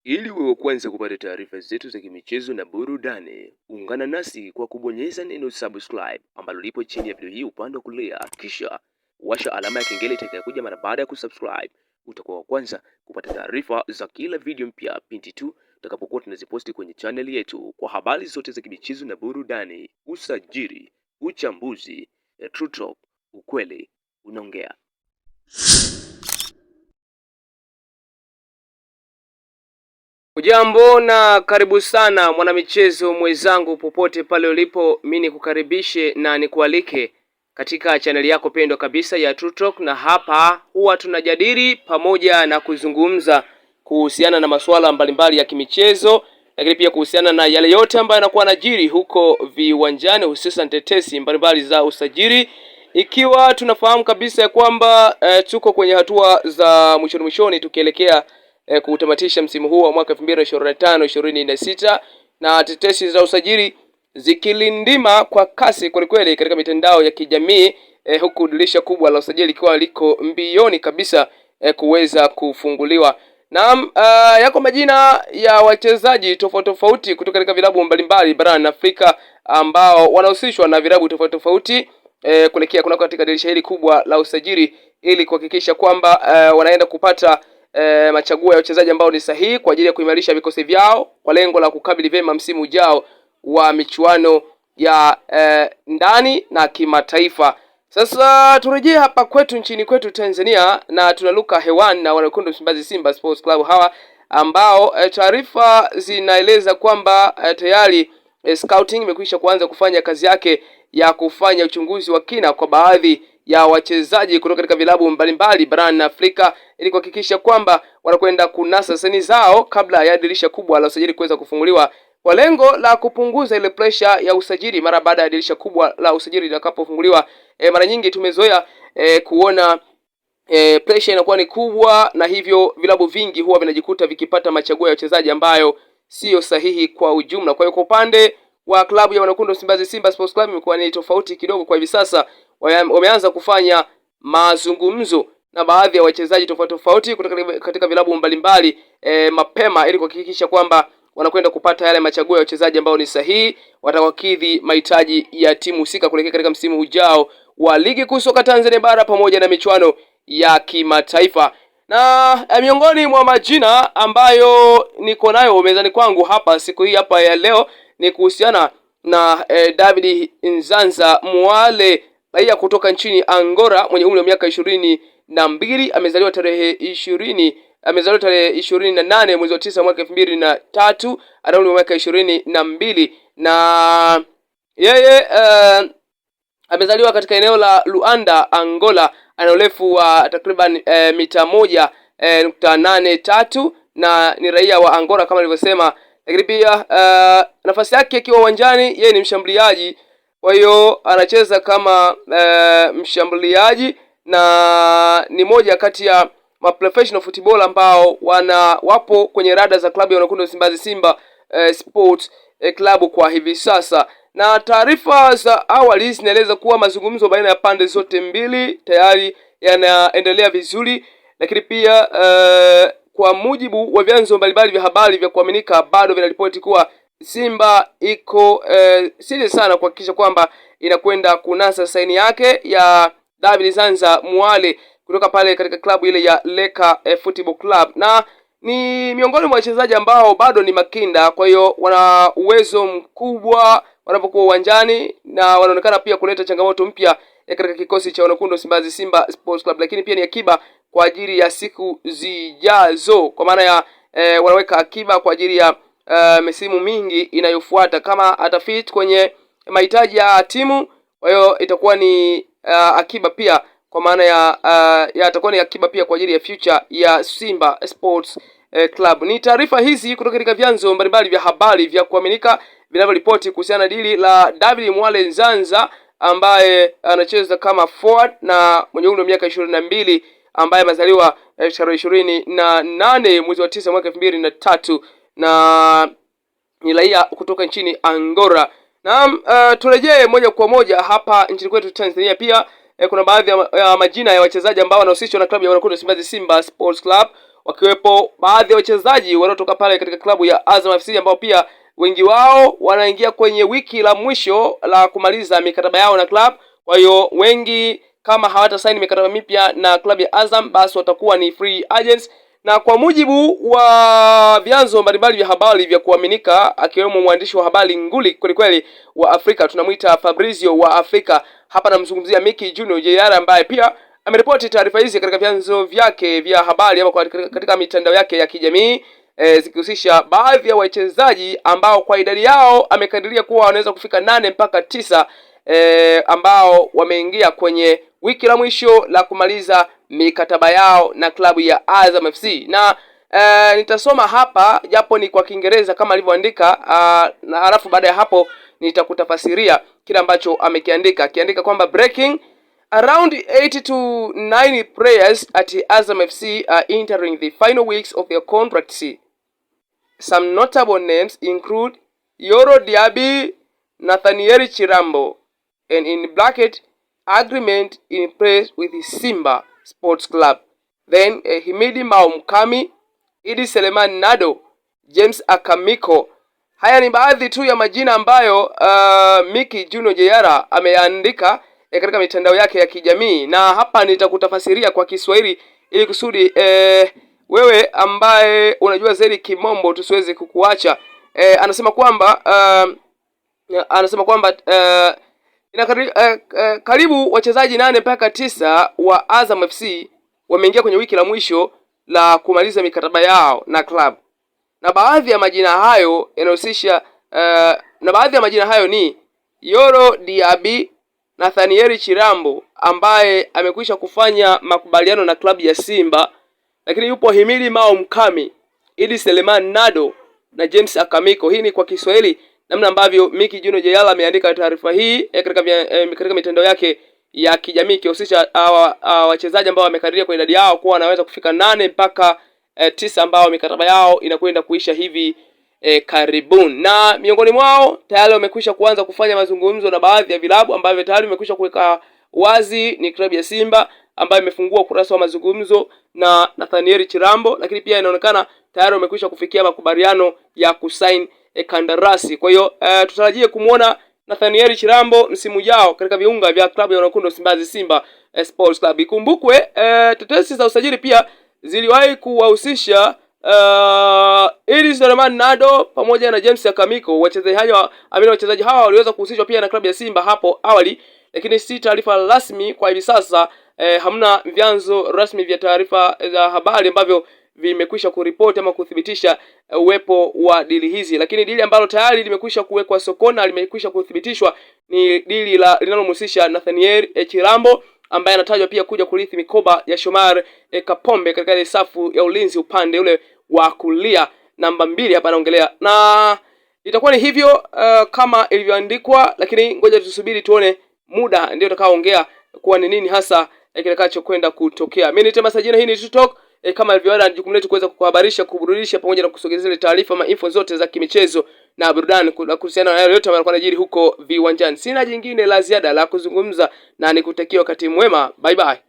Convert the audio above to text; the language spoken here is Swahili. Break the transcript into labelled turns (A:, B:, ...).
A: Ili wewe kwanza kupata taarifa zetu za kimichezo na burudani, ungana nasi kwa kubonyeza neno subscribe ambalo lipo chini ya video hii upande wa kulia, kisha washa alama ya kengele itakayokuja mara baada ya kusubscribe. Utakuwa wa kwanza kupata taarifa za kila video mpya pindi tu tutakapokuwa tunaziposti kwenye channel yetu, kwa habari zote za kimichezo na burudani, usajili, uchambuzi, True Talk, ukweli unaongea. Ujambo na karibu sana mwanamichezo mwenzangu popote pale ulipo, mimi nikukaribishe na nikualike katika chaneli yako pendwa kabisa ya True Talk, na hapa huwa tunajadili pamoja na kuzungumza kuhusiana na masuala mbalimbali ya kimichezo, lakini pia kuhusiana na yale yote ambayo yanakuwa yanajiri huko viwanjani, hususan tetesi mbalimbali za usajili, ikiwa tunafahamu kabisa ya kwamba tuko kwenye hatua za mwishoni tukielekea kutamatisha msimu huu wa mwaka 2025-26 na tetesi za usajili zikilindima kwa kasi kwelikweli katika mitandao ya kijamii, huku dirisha kubwa la usajili likiwa liko mbioni kabisa kuweza kufunguliwa. Na yako majina ya wachezaji tofauti kutoka katika vilabu mbalimbali barani Afrika ambao wanahusishwa na vilabu tofauti kuelekea kunako katika dirisha hili kubwa la usajili, ili kuhakikisha kwamba wanaenda kupata machaguo ya wachezaji ambao ni sahihi kwa ajili ya kuimarisha vikosi vyao kwa lengo la kukabili vyema msimu ujao wa michuano ya ndani na kimataifa. Sasa turejee hapa kwetu nchini kwetu Tanzania, na tunaluka hewani na wanakundu Msimbazi Simba Sports Club hawa ambao taarifa zinaeleza kwamba tayari scouting imekwisha kuanza kufanya kazi yake ya kufanya uchunguzi wa kina kwa baadhi ya wachezaji kutoka katika vilabu mbalimbali barani Afrika, ili kuhakikisha kwamba wanakwenda kunasa saini zao kabla ya dirisha kubwa la usajili kuweza kufunguliwa, kwa lengo la kupunguza ile pressure ya usajili mara baada ya dirisha kubwa la usajili litakapofunguliwa. Mara nyingi tumezoea kuona pressure inakuwa ni kubwa, na hivyo vilabu vingi huwa vinajikuta vikipata machaguo ya wachezaji ambayo sio sahihi kwa ujumla. Kwa hiyo kwa upande wa klabu ya wanakundu Msimbazi Simba Sports Club imekuwa ni tofauti kidogo. Kwa hivi sasa wameanza kufanya mazungumzo na baadhi ya wachezaji tofauti kutoka katika vilabu mbalimbali mapema, ili kuhakikisha kwamba wanakwenda kupata yale machaguo ya wachezaji ambao ni sahihi watakokidhi mahitaji ya timu husika kuelekea katika msimu ujao wa ligi kuu soka Tanzania bara pamoja na michuano ya kimataifa. Na miongoni mwa majina ambayo niko nayo mezani kwangu hapa siku hii hapa ya leo ni kuhusiana na David Nzanza Mwale, raia kutoka nchini Angola mwenye umri wa miaka 22, amezaliwa tarehe 28 mwezi wa 9 mwaka 2003, ana umri wa miaka 22 na yeye amezaliwa katika eneo la Luanda, Angola. Ana urefu wa takriban mita 1.83 na ni raia wa Angola kama nilivyosema. Lakini pia nafasi yake ikiwa uwanjani, yeye ni mshambuliaji, kwa hiyo anacheza kama mshambuliaji na ni moja kati ya professional football ambao wapo kwenye rada za klabu ya wanakundu Msimbazi Simba Sports Club kwa hivi sasa. Na taarifa za awali zinaeleza kuwa mazungumzo baina ya pande zote mbili tayari yanaendelea vizuri, lakini pia kwa mujibu wa vyanzo mbalimbali vya habari vya kuaminika bado vinaripoti kuwa Simba iko serious sana kuhakikisha kwamba inakwenda kunasa saini yake ya David Nzanza Mwale kutoka pale katika klabu ile ya Leka Football Club, na ni miongoni mwa wachezaji ambao bado ni makinda, kwa hiyo wana uwezo mkubwa wanapokuwa uwanjani na wanaonekana pia kuleta changamoto mpya katika kikosi cha wanakundu Msimbazi Simba Sports Club, lakini pia ni akiba kwa ajili ya siku zijazo, kwa maana ya wanaweka akiba kwa ajili ya misimu mingi inayofuata kama atafit kwenye mahitaji ya timu. Kwa hiyo itakuwa ni akiba pia kwa maana ya atakuwa ni akiba pia kwa ajili ya future ya Simba Sports Club. Ni taarifa hizi kutoka katika vyanzo mbalimbali vya habari vya kuaminika vinavyoripoti kuhusiana na dili la David Mwale Nzanza ambaye anacheza kama forward na mwenye umri wa miaka 22, ambaye amezaliwa tarehe 28 mwezi wa 9 mwaka 2003 na ni raia kutoka nchini Angola. Na turejee moja kwa moja hapa nchini kwetu Tanzania. Pia kuna baadhi ya majina ya wachezaji ambao wanahusishwa na klabu ya wanakundu Msimbazi Simba Sports Club, wakiwepo baadhi ya wachezaji wanaotoka pale katika klabu ya Azam FC ambao pia wengi wao wanaingia kwenye wiki la mwisho la kumaliza mikataba yao na klabu. Kwa hiyo wengi kama hawatasaini mikataba mipya na klabu ya Azam, basi watakuwa ni free agents. Na kwa mujibu wa vyanzo mbalimbali vya habari vya kuaminika, akiwemo mwandishi wa habari nguli kweli wa Afrika, tunamuita Fabrizio wa Afrika, hapa namzungumzia Mickey Junior JR, ambaye pia ameripoti taarifa hizi katika vyanzo vyake vya habari ama katika mitandao yake ya kijamii, zikihusisha baadhi ya wachezaji ambao kwa idadi yao amekadiria kuwa wanaweza kufika 8 mpaka 9, ambao wameingia kwenye wiki la mwisho la kumaliza mikataba yao na klabu ya Azam FC. Na nitasoma hapa japo ni kwa Kiingereza kama alivyoandika, na halafu baada ya hapo nitakutafasiria kile ambacho amekiandika. Akiandika kwamba breaking, around 8 to 9 players at Azam FC are entering the final weeks of their contracts. Some notable names include Yoro Diaby, Nathaniel Chirambo, and in bracket, agreement in place with Simba Sports Club. Then Himidi Mkami, Idi Seleman Nado, James Akamiko. Haya ni baadhi tu ya majina ambayo Mickey Junior JR ameandika katika mitandao yake ya kijamii, na hapa nitakutafasiria kwa Kiswahili ili kusudi wewe ambaye unajua zaidi kimombo tusiweze kukuacha. Anasema kwamba karibu wachezaji 8 mpaka 9 wa Azam FC wameingia kwenye wiki la mwisho la kumaliza mikataba yao na club. Na baadhi ya majina hayo yanahusisha ni Yoro Diaby, Nathaniel Chirambo ambaye amekwisha kufanya makubaliano na klabu ya Simba, lakini yupo Himidi Mkami, Idi Seleman Nado na James Akamiko. Hii ni kwa Kiswahili namna ambavyo Mickey Junior JR ameandika taarifa hii katika mitandao yake ya kijamii, kihusisha wachezaji ambao wamekadiria kwa idadi yao kuwa wanaweza kufika 8 mpaka 9 ambao mikataba yao inakwenda kuisha hivi karibuni. Na miongoni mwao tayari wamekwisha kuanza kufanya mazungumzo na baadhi ya vilabu ambavyo tayari wamekwisha kuweka wazi ni klabu ya Simba ambayo imefungua ukurasa wa mazungumzo na Nathaniel Chirambo, lakini pia inaonekana tayari wamekwisha kufikia makubaliano ya kusign kandarasi. Kwa hiyo tutarajie kumuona Nathaniel Chirambo msimu ujao katika viunga vya klabu ya Wekundu Msimbazi Simba Sports Club. Ikumbukwe tetesi za usajili pia ziliwahi kuwahusisha Idi Seleman Nado pamoja na James Akamiko. Wachezaji hawa waliweza kuhusishwa pia na klabu ya Simba hapo awali, lakini si taarifa rasmi kwa hivi sasa. Hamna vyanzo rasmi vya taarifa za habari ambavyo vimekwisha kuripoti ama kuthibitisha uwepo wa dili hizi, lakini dili ambalo tayari limekwisha kuwekwa sokoni na limekwisha kuthibitishwa ni dili linalomhusisha Nathaniel Chirambo ambaye anatajwa pia kuja kurithi mikoba ya Shomari Kapombe katika ile safu ya ulinzi upande ule wa kulia namba 2 hapa naongelea. Na itakuwa ni hivyo kama ilivyoandikwa, lakini ngoja tusubiri tuone, muda ndio utakaoongea kuwa ni nini hasa kitakachokwenda kutokea. Mimi ni Tema Sajina, hii ni Tutok. Kama ilivyoada ni jukumu letu kuweza kukuhabarisha, kuburudisha pamoja na kusogezea zile taarifa ama info zote za kimichezo na burudani kuhusiana na yale yote ambayo yanajiri huko viwanjani. Sina jingine la ziada la kuzungumza na nikutakia wakati mwema. Bye bye.